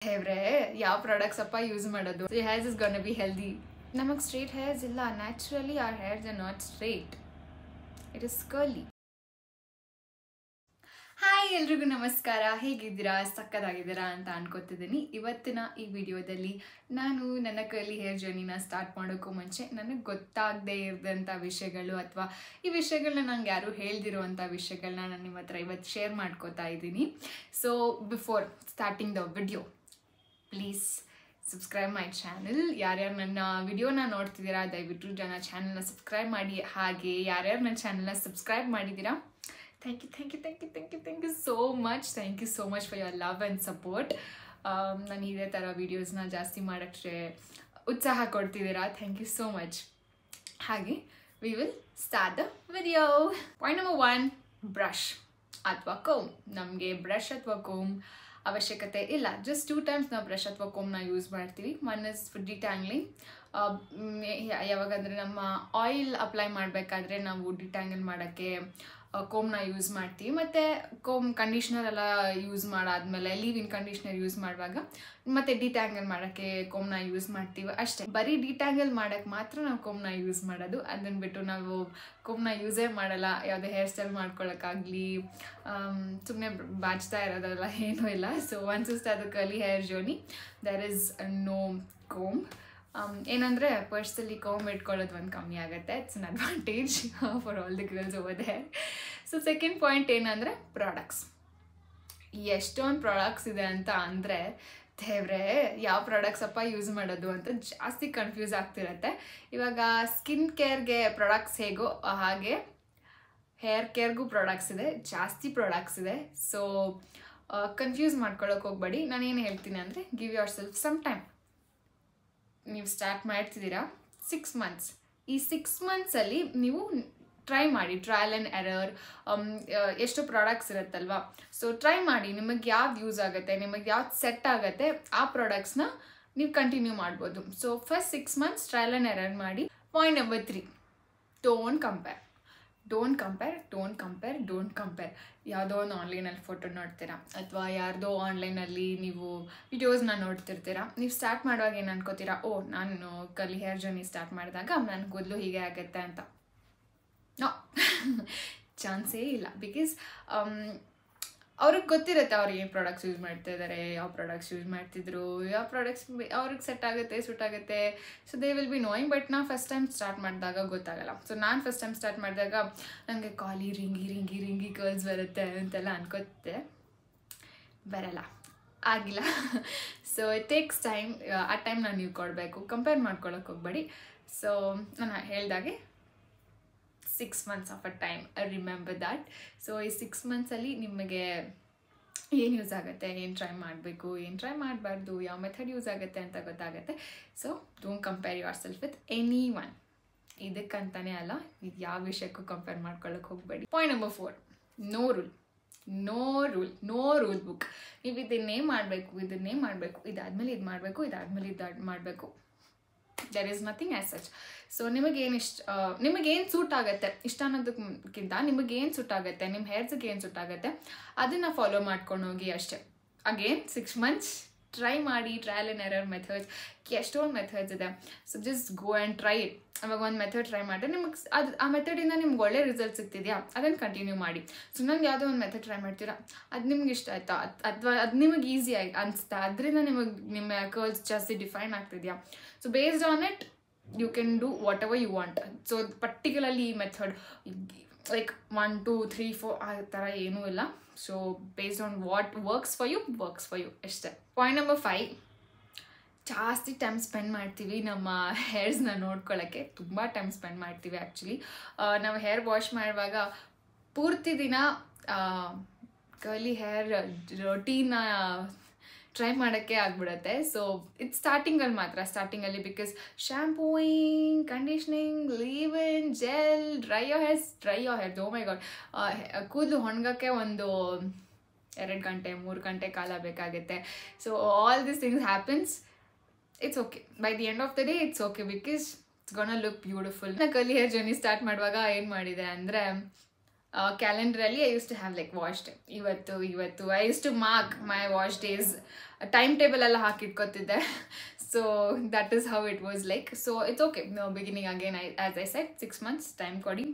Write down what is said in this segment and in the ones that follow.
ದೇವ್ರೆ ಯಾವ ಪ್ರಾಡಕ್ಟ್ಸ್ ಅಪ್ಪ ಯೂಸ್ ಮಾಡೋದು? The hairs is gonna be healthy. ನಮಗೆ ಸ್ಟ್ರೇಟ್ ಹೇರ್ಸ್ ಇಲ್ಲ. Naturally our hairs are not straight. It is curly. Hi ಎಲ್ರಿಗೂ ನಮಸ್ಕಾರ. ಹೇಗಿದ್ದೀರಾ? ಸಕ್ಕತ್ತಾಗಿದ್ದೀರಾ ಅಂತ ಅನ್ಕೋತಿದ್ದೀನಿ. ಇವತ್ತಿನ ಈ ವಿಡಿಯೋದಲ್ಲಿ ನಾನು ನನ್ನ ಕರ್ಲಿ ಹೇರ್ ಜರ್ನಿನ ಸ್ಟಾರ್ಟ್ ಮಾಡೋಕ್ಕೂ ಮುಂಚೆ ನನಗೆ ಗೊತ್ತಾಗದೇ ಇರದಂಥ ವಿಷಯಗಳು ಅಥವಾ ಈ ವಿಷಯಗಳನ್ನ ನಂಗೆ ಯಾರು ಹೇಳ್ದಿರೋವಂಥ ವಿಷಯಗಳನ್ನ ನಾನು ನಿಮ್ಮ ಹತ್ರ ಇವತ್ತು ಶೇರ್ ಮಾಡ್ಕೋತಾ ಇದ್ದೀನಿ. So before starting the video, please subscribe my channel. ಯಾರ್ಯಾರು ನನ್ನ ವಿಡಿಯೋನ ನೋಡ್ತಿದ್ದೀರಾ ದಯವಿಟ್ಟು ನನ್ನ ಚಾನಲ್ನ ಸಬ್ಸ್ಕ್ರೈಬ್ ಮಾಡಿ. ಹಾಗೆ ಯಾರ್ಯಾರು ನನ್ನ ಚಾನಲ್ನ ಸಬ್ಸ್ಕ್ರೈಬ್ ಮಾಡಿದ್ದೀರಾ, thank you so much. Thank you so much for your love and support. ನಾನು ಇದೇ ಥರ ವೀಡಿಯೋಸ್ನ ಜಾಸ್ತಿ ಮಾಡೋಕ್ಕೆ ಉತ್ಸಾಹ ಕೊಡ್ತಿದ್ದೀರಾ. Thank you so much. ಹಾಗೆ we will start the video. Point number 1, brush ಅಥವಾ ಕೋಮ್. ನಮಗೆ ಬ್ರಷ್ ಅಥವಾ ಕೋಮ್ ಅವಶ್ಯಕತೆ ಇಲ್ಲ. ಜಸ್ಟ್ 2 times ನಾವು ಬ್ರಷ್ ಅಥವಾ ಕೋಮ್ನ ಯೂಸ್ ಮಾಡ್ತೀವಿ. One is for detangling. ಯಾವಾಗಂದರೆ ನಮ್ಮ ಆಯಿಲ್ ಅಪ್ಲೈ ಮಾಡಬೇಕಾದ್ರೆ ನಾವು ಡಿಟ್ಯಾಂಗಲ್ ಮಾಡೋಕ್ಕೆ ಕೋಮ್ನ ಯೂಸ್ ಮಾಡ್ತೀವಿ. ಮತ್ತು ಕಂಡೀಷ್ನರ್ ಎಲ್ಲ ಯೂಸ್ ಮಾಡಾದ್ಮೇಲೆ ಲೀವ್ ಇನ್ ಕಂಡೀಷ್ನರ್ ಯೂಸ್ ಮಾಡುವಾಗ ಮತ್ತು ಡಿಟ್ಯಾಂಗಲ್ ಮಾಡೋಕ್ಕೆ ಕೋಮ್ನ ಯೂಸ್ ಮಾಡ್ತೀವಿ ಅಷ್ಟೇ. ಬರೀ ಡಿಟ್ಯಾಂಗಲ್ ಮಾಡೋಕ್ಕೆ ಮಾತ್ರ ನಾವು ಕೋಮ್ನ ಯೂಸ್ ಮಾಡೋದು. ಅದನ್ನು ಬಿಟ್ಟು ನಾವು ಕೋಮ್ನ ಯೂಸೇ ಮಾಡಲ್ಲ. ಯಾವುದೇ ಹೇರ್ ಸ್ಟೈಲ್ ಮಾಡ್ಕೊಳ್ಳೋಕ್ಕಾಗಲಿ ಸುಮ್ಮನೆ ಬಾಚ್ತಾ ಇರೋದಲ್ಲ, ಏನೂ ಇಲ್ಲ. ಸೊ ಒನ್ಸ್ ಇಸ್ ಅದು curly hair journey, there is no comb. ಏನಂದರೆ ಪರ್ಸ್ನಲ್ಲಿ ಕೋಮ್ ಇಟ್ಕೊಳ್ಳೋದು ಒಂದು ಕಮ್ಮಿ ಆಗುತ್ತೆ. It's an advantage for all the girls over there. So second point ಏನಂದರೆ ಪ್ರಾಡಕ್ಟ್ಸ್. ಎಷ್ಟೊಂದು ಪ್ರಾಡಕ್ಟ್ಸ್ ಇದೆ ಅಂತ ಅಂದರೆ ದೇವ್ರೆ ಯಾವ ಪ್ರಾಡಕ್ಟ್ಸ್ ಅಪ್ಪ ಯೂಸ್ ಮಾಡೋದು ಅಂತ ಜಾಸ್ತಿ ಕನ್ಫ್ಯೂಸ್ ಆಗ್ತಿರತ್ತೆ. ಇವಾಗ ಸ್ಕಿನ್ ಕೇರ್ಗೆ ಪ್ರಾಡಕ್ಟ್ಸ್ ಹೇಗೋ ಹಾಗೆ ಹೇರ್ ಕೇರ್ಗೂ ಪ್ರಾಡಕ್ಟ್ಸ್ ಇದೆ, ಜಾಸ್ತಿ ಪ್ರಾಡಕ್ಟ್ಸ್ ಇದೆ. ಸೊ ಕನ್ಫ್ಯೂಸ್ ಮಾಡ್ಕೊಳ್ಳೋಕೆ ಹೋಗ್ಬೇಡಿ. ನಾನೇನು ಹೇಳ್ತೀನಿ ಅಂದರೆ give yourself some time. ನೀವು ಸ್ಟಾರ್ಟ್ ಮಾಡ್ತಿದ್ದೀರಾ 6 months. ಈ 6 monthsಲ್ಲಿ ನೀವು ಟ್ರೈ ಮಾಡಿ, ಟ್ರಯಲ್ ಆ್ಯಂಡ್ ಎರರ್. ಎಷ್ಟು ಪ್ರಾಡಕ್ಟ್ಸ್ ಇರುತ್ತಲ್ವ, ಸೊ ಟ್ರೈ ಮಾಡಿ. ನಿಮಗೆ ಯಾವ್ದು ಯೂಸ್ ಆಗುತ್ತೆ, ನಿಮಗೆ ಯಾವ್ದು ಸೆಟ್ ಆಗುತ್ತೆ ಆ ಪ್ರಾಡಕ್ಟ್ಸ್ನ ನೀವು ಕಂಟಿನ್ಯೂ ಮಾಡ್ಬೋದು. So first 6 months trial and error ಮಾಡಿ. Point number 3, don't compare. ಯಾವುದೋ ಒಂದು ಆನ್ಲೈನಲ್ಲಿ ಫೋಟೋ ನೋಡ್ತೀರಾ ಅಥವಾ ಯಾರ್ದೋ ಆನ್ಲೈನಲ್ಲಿ ನೀವು ವಿಡಿಯೋಸ್ನ ನೋಡ್ತಿರ್ತೀರಾ. ನೀವು ಸ್ಟಾರ್ಟ್ ಮಾಡುವಾಗ ಏನು ಅನ್ಕೋತೀರಾ, ಓ ನಾನು ಕರ್ಲಿ ಹೇರ್ ಜರ್ನಿ ಸ್ಟಾರ್ಟ್ ಮಾಡಿದಾಗ ನನ್ನ ಕೂದಲು ಹೀಗೆ ಆಗುತ್ತೆ ಅಂತ. ನೋ, ಚಾನ್ಸೇ ಇಲ್ಲ. ಬಿಕಾಸ್ ಅವ್ರಿಗೆ ಗೊತ್ತಿರುತ್ತೆ ಅವ್ರು ಏನು ಪ್ರಾಡಕ್ಟ್ಸ್ ಯೂಸ್ ಮಾಡ್ತಾ ಇದ್ದಾರೆ, ಯಾವ ಪ್ರಾಡಕ್ಟ್ಸ್ ಯೂಸ್ ಮಾಡ್ತಿದ್ರು, ಯಾವ ಪ್ರಾಡಕ್ಟ್ಸ್ ಅವ್ರಿಗೆ ಸೆಟ್ ಆಗುತ್ತೆ, ಸೂಟ್ ಆಗುತ್ತೆ. So they will be knowing. But ನಾವು ಫಸ್ಟ್ ಟೈಮ್ ಸ್ಟಾರ್ಟ್ ಮಾಡಿದಾಗ ಗೊತ್ತಾಗಲ್ಲ. ಸೊ ನಾನು ಫಸ್ಟ್ ಟೈಮ್ ಸ್ಟಾರ್ಟ್ ಮಾಡಿದಾಗ ನನಗೆ ಕಾಲಿ ರಿಂಗಿ ಕರ್ಲ್ಸ್ ಬರುತ್ತೆ ಅಂತೆಲ್ಲ ಅನ್ಕೋತೆ, ಬರಲ್ಲ, ಆಗಿಲ್ಲ. So it takes time. ಆ ಟೈಮ್ನ ನೀವು ಕೊಡಬೇಕು, ಕಂಪೇರ್ ಮಾಡ್ಕೊಳಕ್ಕೆ ಹೋಗ್ಬೇಡಿ. ಸೊ ನಾನು ಹೇಳ್ದಾಗೆ 6 months of a time, remember that. So ಈ 6 monthsಲ್ಲಿ ನಿಮಗೆ ಏನು ಯೂಸ್ ಆಗುತ್ತೆ, ಏನು ಟ್ರೈ ಮಾಡಬೇಕು, ಏನು ಟ್ರೈ ಮಾಡಬಾರ್ದು, ಯಾವ ಮೆಥಡ್ ಯೂಸ್ ಆಗುತ್ತೆ ಅಂತ ಗೊತ್ತಾಗುತ್ತೆ. So don't compare yourself with any one. ಇದಕ್ಕಂತಾನೆ ಅಲ್ಲ, ಇದು ಯಾವ ವಿಷಯಕ್ಕೂ ಕಂಪೇರ್ ಮಾಡ್ಕೊಳ್ಳೋಕೆ ಹೋಗಬೇಡಿ. Point number 4, no rule book. ನೀವು ಇದನ್ನೇ ಮಾಡಬೇಕು, ಇದಾದ್ಮೇಲೆ ಇದು ಮಾಡಬೇಕು, ಇದಾದ್ಮೇಲೆ ಇದು ಮಾಡಬೇಕು. There is nothing as such. So ನಿಮಗೇನು ಸೂಟ್ ಆಗುತ್ತೆ, ಇಷ್ಟ ಅನ್ನೋದಕ್ಕಿಂತ ನಿಮಗೇನು ಸೂಟ್ ಆಗುತ್ತೆ, ನಿಮ್ಮ ಹೇರ್ಸ್ಗೆ ಏನು ಸೂಟ್ ಆಗುತ್ತೆ ಅದನ್ನು ಫಾಲೋ ಮಾಡ್ಕೊಂಡು ಹೋಗಿ ಅಷ್ಟೇ. ಅಗೇನ್ 6 months ಟ್ರೈ ಮಾಡಿ. ಟ್ರಯಲ್ ಆ್ಯಂಡ್ ಎರರ್ ಮೆಥಡ್ಸ್, ಎಷ್ಟೊಂದು ಮೆಥಡ್ಸ್ ಇದೆ. So just go and try it. ಅವಾಗ ಒಂದು ಮೆಥಡ್ ಟ್ರೈ ಮಾಡಿದ್ರೆ ನಿಮಗೆ ಆ ಮೆಥಡಿಂದ ನಿಮ್ಗೆ ಒಳ್ಳೆ ರಿಸಲ್ಟ್ ಸಿಗ್ತಿದೆಯಾ, ಅದನ್ನು ಕಂಟಿನ್ಯೂ ಮಾಡಿ. ಸೊ ನಂಗೆ ಯಾವುದೋ ಒಂದು ಮೆಥಡ್ ಟ್ರೈ ಮಾಡ್ತೀರಾ, ಅದು ನಿಮ್ಗೆ ಇಷ್ಟ ಆಯಿತಾ ಅಥವಾ ಅದು ನಿಮಗೆ ಈಸಿ ಆಗಿ ಅನಿಸ್ತಾ, ಅದರಿಂದ ನಿಮ್ಮ ಕರ್ಲ್ಸ್ ಜಾಸ್ತಿ ಡಿಫೈನ್ ಆಗ್ತಿದೆಯಾ. So based on it you can do whatever you want. So particularly ಈ ಮೆಥಡ್ ಲೈಕ್ 1 2 3 4 ಆ ಥರ ಏನೂ ಇಲ್ಲ. So based on what works for you ಅಷ್ಟೇ. ಪಾಯಿಂಟ್ ನಂಬರ್ 5, ಜಾಸ್ತಿ ಟೈಮ್ ಸ್ಪೆಂಡ್ ಮಾಡ್ತೀವಿ ನಮ್ಮ ಹೇರ್ಸ್ನ ನೋಡ್ಕೊಳ್ಳೋಕ್ಕೆ. ತುಂಬ ಟೈಮ್ ಸ್ಪೆಂಡ್ ಮಾಡ್ತೀವಿ ಆ್ಯಕ್ಚುಲಿ. ನಾವು ಹೇರ್ ವಾಶ್ ಮಾಡುವಾಗ ಪೂರ್ತಿ ದಿನ ಕರ್ಲಿ ಹೇರ್ ರೊಟೀನ ಟ್ರೈ ಮಾಡೋಕ್ಕೆ ಆಗ್ಬಿಡುತ್ತೆ. ಸೊ ಇದು ಸ್ಟಾರ್ಟಿಂಗಲ್ಲಿ because shampooing, conditioning, leave in, gel, dry your hair. Oh my god, ಕೂದಲು ಒಣಗೋಕ್ಕೆ ಒಂದು 2 ಗಂಟೆ 3 ಗಂಟೆ ಕಾಲ ಬೇಕಾಗುತ್ತೆ. So all this things happens. It's okay. By the end of the day it's okay because it's gonna look beautiful. ನಾನು curly hair journey start ಮಾಡುವಾಗ ಏನು ಮಾಡಿದೆ ಅಂದರೆ ಕ್ಯಾಲೆಂಡ್ರಲ್ಲಿ I used to have like wash day, ಇವತ್ತು I used to mark my wash days, time table ಎಲ್ಲ ಹಾಕಿಟ್ಕೊತಿದ್ದೆ. So that is how it was like. So it's okay, beginning again as I said 6 months time ಕೊಡಿ,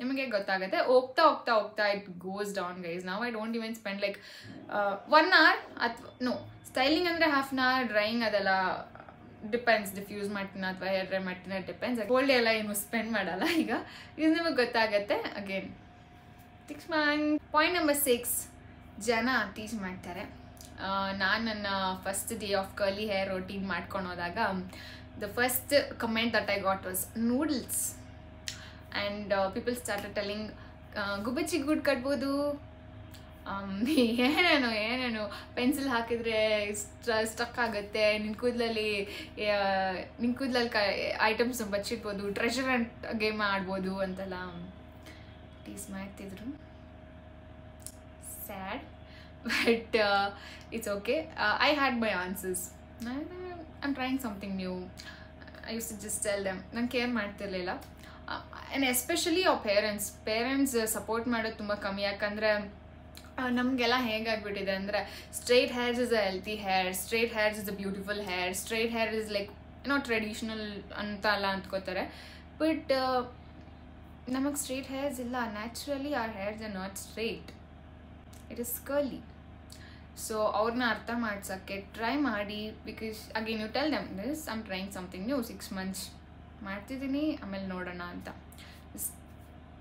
ನಿಮಗೆ ಗೊತ್ತಾಗುತ್ತೆ. ಹೋಗ್ತಾ ಹೋಗ್ತಾ ಹೋಗ್ತಾ it goes down guys. ನಾವು I don't even spend like 1 hour ಅಥವಾ ನೋ, ಸ್ಟೈಲಿಂಗ್ ಅಂದರೆ 1/2 hour, ಡ್ರೈಯಿಂಗ್ ಅದೆಲ್ಲ ಡಿಪೆಂಡ್ಸ್, ಡಿಫ್ಯೂಸ್ ಮಾಡ್ತೀನಿ ಅಥವಾ ಹೇರ್ ಡ್ರೈ ಮಾಡ್ತೀನಿ, ಡಿಪೆಂಡ್ಸ್. ಹೋಲ್ಡ್ ಎಲ್ಲ ಏನು ಸ್ಪೆಂಡ್ ಮಾಡಲ್ಲ. ಈಗ ಇದು ನಿಮಗೆ ಗೊತ್ತಾಗತ್ತೆ. Again 6 months. ಪಾಯಿಂಟ್ ನಂಬರ್ 6, ಜನ ಟೀಚ್ ಮಾಡ್ತಾರೆ. ನಾನು ನನ್ನ first day of curly hair routine ಮಾಡ್ಕೊಂಡು ಹೋದಾಗ the first comment that I got was noodles. And people started telling ಗುಬ್ಬಚ್ಚಿ ಗೂಡ್ ಕಟ್ಬೋದು, ಏನೇನು ಪೆನ್ಸಿಲ್ ಹಾಕಿದರೆ ಸ್ಟಕ್ ಆಗುತ್ತೆ, ನಿನ್ನ ಕೂದಲಲ್ಲಿ ಐಟಮ್ಸ್ ಬಚ್ಚಿಡ್ಬೋದು, ಟ್ರೆಷರ್ ಅಂಡ್ ಗೇಮ್ ಆಡ್ಬೋದು ಅಂತೆಲ್ಲ ಟೀಸ್ ಮಾಡ್ತಿದ್ರು. Sad, but it's okay. I had my answers. I'm trying something new. I used to just tell them. ನಾನು ಕೇರ್ ಮಾಡ್ತಿರ್ಲಿಲ್ಲ. ಆ್ಯಂಡ್ ಎಸ್ಪೆಷಲಿ ಅವ್ರ ಪೇರೆಂಟ್ಸ್ ಸಪೋರ್ಟ್ ಮಾಡೋದು ತುಂಬ ಕಮ್ಮಿ. ಯಾಕಂದರೆ ನಮಗೆಲ್ಲ ಹೇಗಾಗ್ಬಿಟ್ಟಿದೆ ಅಂದರೆ straight hairs is a healthy hair, straight hairs is a beautiful hair, straight hair is like ಏನೋ ಟ್ರೆಡಿಷ್ನಲ್ ಅಂತ ಎಲ್ಲ ಅಂದ್ಕೋತಾರೆ. ಬಟ್ ನಮಗೆ ಸ್ಟ್ರೈಟ್ ಹೇರ್ಸ್ ಇಲ್ಲ. Naturally our hairs are not straight, it is curly. So ಅವ್ರನ್ನ ಅರ್ಥ ಮಾಡ್ಸೋಕ್ಕೆ ಟ್ರೈ ಮಾಡಿ. Because again you tell them this, I'm trying something new, 6 months ಮಾಡ್ತಿದ್ದೀನಿ, ಆಮೇಲೆ ನೋಡೋಣ ಅಂತ.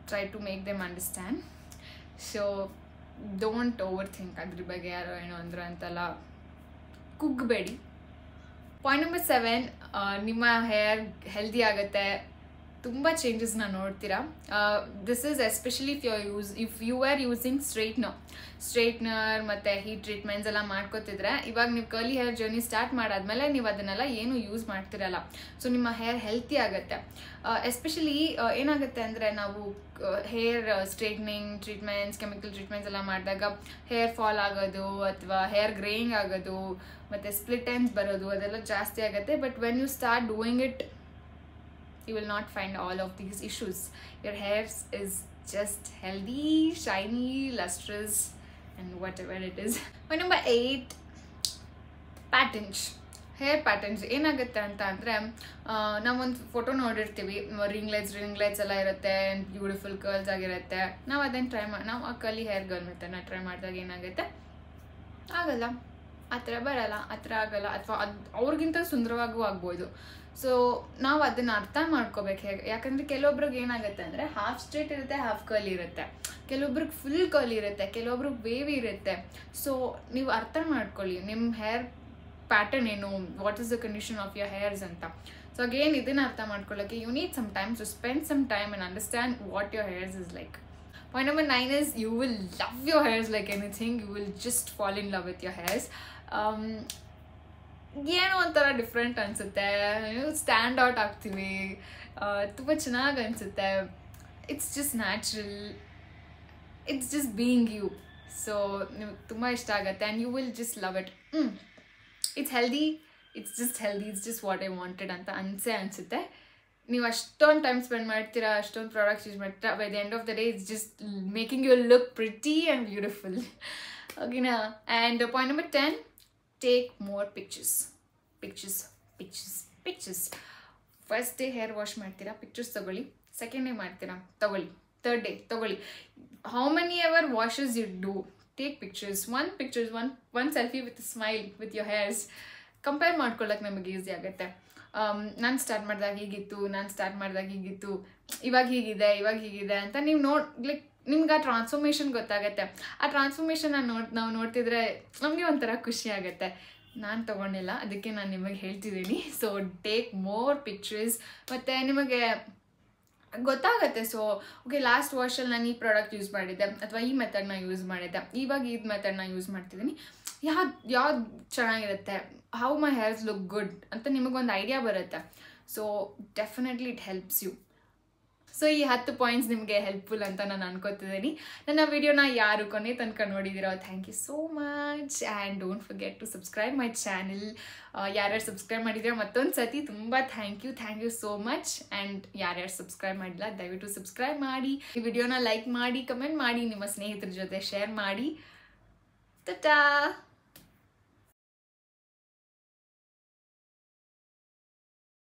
Try to make them understand. So don't over think ಅದ್ರ ಬಗ್ಗೆ ಯಾರೋ ಏನೋ ಅಂದ್ರೆ ಅಂತೆಲ್ಲ ಕುಗ್ಬೇಡಿ. ಪಾಯಿಂಟ್ ನಂಬರ್ 7, ನಿಮ್ಮ ಹೇರ್ ಹೆಲ್ದಿ ಆಗುತ್ತೆ, ತುಂಬ ಚೇಂಜಸ್ನ ನೋಡ್ತೀರಾ. This is especially if you are using straightener ಮತ್ತು ಹೀಟ್ ಟ್ರೀಟ್ಮೆಂಟ್ಸ್ ಎಲ್ಲ ಮಾಡ್ಕೋತಿದ್ರೆ, ಇವಾಗ ನೀವು ಕರ್ಲಿ ಹೇರ್ ಜರ್ನಿ ಸ್ಟಾರ್ಟ್ ಮಾಡಾದ್ಮೇಲೆ ನೀವು ಅದನ್ನೆಲ್ಲ ಏನು ಯೂಸ್ ಮಾಡ್ತಿರಲ್ಲ. ಸೊ ನಿಮ್ಮ ಹೇರ್ ಹೆಲ್ತಿ ಆಗುತ್ತೆ. ಎಸ್ಪೆಷಲಿ ಏನಾಗುತ್ತೆ ಅಂದರೆ ನಾವು hair straightening treatments, chemical treatments ಎಲ್ಲ ಮಾಡಿದಾಗ ಹೇರ್ ಫಾಲ್ ಆಗೋದು ಅಥವಾ ಹೇರ್ ಗ್ರೇಯಿಂಗ್ ಆಗೋದು ಮತ್ತು ಸ್ಪ್ಲಿಟ್ ಎಂಡ್ಸ್ ಬರೋದು ಅದೆಲ್ಲ ಜಾಸ್ತಿ ಆಗುತ್ತೆ. But when you start doing it, you will not find all of these issues. Your hair is just healthy, shiny, lustrous, and whatever it is. Point number 8, patterns. Hair patterns ಏನಾಗುತ್ತೆ ಅಂತ ಅಂದರೆ, ನಾವೊಂದು photo ನೋಡಿರ್ತೀವಿ, ರಿಂಗ್ಲೆಟ್ಸ್ ಎಲ್ಲ ಇರುತ್ತೆ, beautiful curls ಆಗಿರುತ್ತೆ. ನಾವು ಅದನ್ನು ನಾವು ಆ ಕರ್ಲಿ ಹೇರ್ ಗರ್ಲ್ ಮೆಥಡ್ನ ಟ್ರೈ ಮಾಡಿದಾಗ ಏನಾಗುತ್ತೆ, ಆಗಲ್ಲ, ಆ ಥರ ಬರಲ್ಲ, ಆ ಥರ ಆಗಲ್ಲ, ಅಥವಾ ಅವ್ರಿಗಿಂತ ಸುಂದರವಾಗೂ ಆಗ್ಬೋದು. ಸೊ ನಾವು ಅದನ್ನು ಅರ್ಥ ಮಾಡ್ಕೋಬೇಕು ಹೇಗೆ. ಯಾಕಂದರೆ ಕೆಲವೊಬ್ರಿಗೆ ಏನಾಗುತ್ತೆ ಅಂದರೆ ಹಾಫ್ ಸ್ಟ್ರೇಟ್ ಇರುತ್ತೆ, ಹಾಫ್ ಕರ್ಲಿ ಇರುತ್ತೆ, ಕೆಲವೊಬ್ರಿಗೆ ಫುಲ್ ಕರ್ಲಿ ಇರುತ್ತೆ, ಕೆಲವೊಬ್ರಿಗೆ ವೇವಿ ಇರುತ್ತೆ. ಸೊ ನೀವು ಅರ್ಥ ಮಾಡ್ಕೊಳ್ಳಿ ನಿಮ್ಮ ಹೇರ್ ಪ್ಯಾಟರ್ನ್ ಏನು, what is the condition of your hairs ಅಂತ. ಸೊ ಅಗೇನ್ ಇದನ್ನು ಅರ್ಥ ಮಾಡ್ಕೊಳ್ಳೋಕ್ಕೆ you need some time to spend some time and understand what your hairs is like. Point number 9 is you will love your hairs like anything. You will just fall in love with your hairs. ಏನೋ ಒಂಥರ different ಅನಿಸುತ್ತೆ, stand out ಆಗ್ತೀವಿ, ತುಂಬ ಚೆನ್ನಾಗಿ ಅನಿಸುತ್ತೆ. It's just natural, it's just being you. So ನಿಮ್ಗೆ ತುಂಬ ಇಷ್ಟ ಆಗುತ್ತೆ and you will just love it. It's healthy, it's just what I wanted ಅಂತ ಅನಿಸುತ್ತೆ. ನೀವು ಅಷ್ಟೊಂದು ಟೈಮ್ ಸ್ಪೆಂಡ್ ಮಾಡ್ತೀರಾ, ಅಷ್ಟೊಂದು ಪ್ರಾಡಕ್ಟ್ಸ್ ಯೂಸ್ ಮಾಡ್ತೀರಾ, by the end of the day it's just making you look pretty and beautiful. ಓಕೆನಾ? And point number 10, take more pictures. First day hair wash ಮಾಡ್ತೀರಾ, pictures ತೊಗೊಳ್ಳಿ. ಸೆಕೆಂಡ್ ಡೇ ಮಾಡ್ತೀರಾ, ತೊಗೊಳ್ಳಿ. Third day ತೊಗೊಳ್ಳಿ. How many ever washes you do, take pictures. One selfie with smile with your hairs. Compare ಮಾಡ್ಕೊಳ್ಳೋಕೆ ನಮಗೆ easy ಆಗುತ್ತೆ. ನಾನು start ಮಾಡಿದಾಗ ಹೀಗಿತ್ತು, ಇವಾಗ ಹೀಗಿದೆ ಅಂತ ನೀವು ಲೈಕ್ ನಿಮ್ಗೆ ಆ ಟ್ರಾನ್ಸ್ಫಾರ್ಮೇಷನ್ ಗೊತ್ತಾಗುತ್ತೆ. ಆ ಟ್ರಾನ್ಸ್ಫಾರ್ಮೇಷನ್ ನಾವು ನೋಡ್ತಿದ್ರೆ ನಮಗೆ ಒಂಥರ ಖುಷಿ ಆಗುತ್ತೆ. ನಾನು ತೊಗೊಂಡಿಲ್ಲ, ಅದಕ್ಕೆ ನಾನು ನಿಮಗೆ ಹೇಳ್ತಿದ್ದೀನಿ. ಸೊ ಟೇಕ್ ಮೋರ್ ಪಿಕ್ಚರ್ಸ್, ಮತ್ತು ನಿಮಗೆ ಗೊತ್ತಾಗುತ್ತೆ. ಸೊ ಓಕೆ, ಲಾಸ್ಟ್ ವಾಶಲ್ಲಿ ನಾನು ಈ ಪ್ರಾಡಕ್ಟ್ ಯೂಸ್ ಮಾಡಿದ್ದೆ ಅಥವಾ ಈ ಮೆಥಡ್ನ ಯೂಸ್ ಮಾಡಿದ್ದೆ, ಇವಾಗ ಈ ಮೆಥಡ್ನ ಯೂಸ್ ಮಾಡ್ತಿದ್ದೀನಿ, ಯಾವ್ದು ಚೆನ್ನಾಗಿರುತ್ತೆ, how my hairs look good ಅಂತ ನಿಮಗೊಂದು ಐಡಿಯಾ ಬರುತ್ತೆ. So definitely it helps you. So ಈ 10 ಪಾಯಿಂಟ್ಸ್ ನಿಮಗೆ ಹೆಲ್ಪ್ಫುಲ್ ಅಂತ ನಾನು ಅನ್ಕೋತಿದ್ದೀನಿ. ನನ್ನ ವಿಡಿಯೋನ ಯಾರು ಕೊನೆ ತನಕ ನೋಡಿದಿರೋ thank you so much and don't forget to subscribe my channel. ಯಾರ್ಯಾರು ಸಬ್ಸ್ಕ್ರೈಬ್ ಮಾಡಿದಿರೋ ಮತ್ತೊಂದು ಸತಿ ತುಂಬ thank you so much. And ಯಾರ್ಯಾರು ಸಬ್ಸ್ಕ್ರೈಬ್ ಮಾಡಿಲ್ಲ ದಯವಿಟ್ಟು ಸಬ್ಸ್ಕ್ರೈಬ್ ಮಾಡಿ, ಈ ವಿಡಿಯೋನ ಲೈಕ್ ಮಾಡಿ, ಕಮೆಂಟ್ ಮಾಡಿ, ನಿಮ್ಮ ಸ್ನೇಹಿತರ ಜೊತೆ ಶೇರ್ ಮಾಡಿ. ಟಾಟಾ.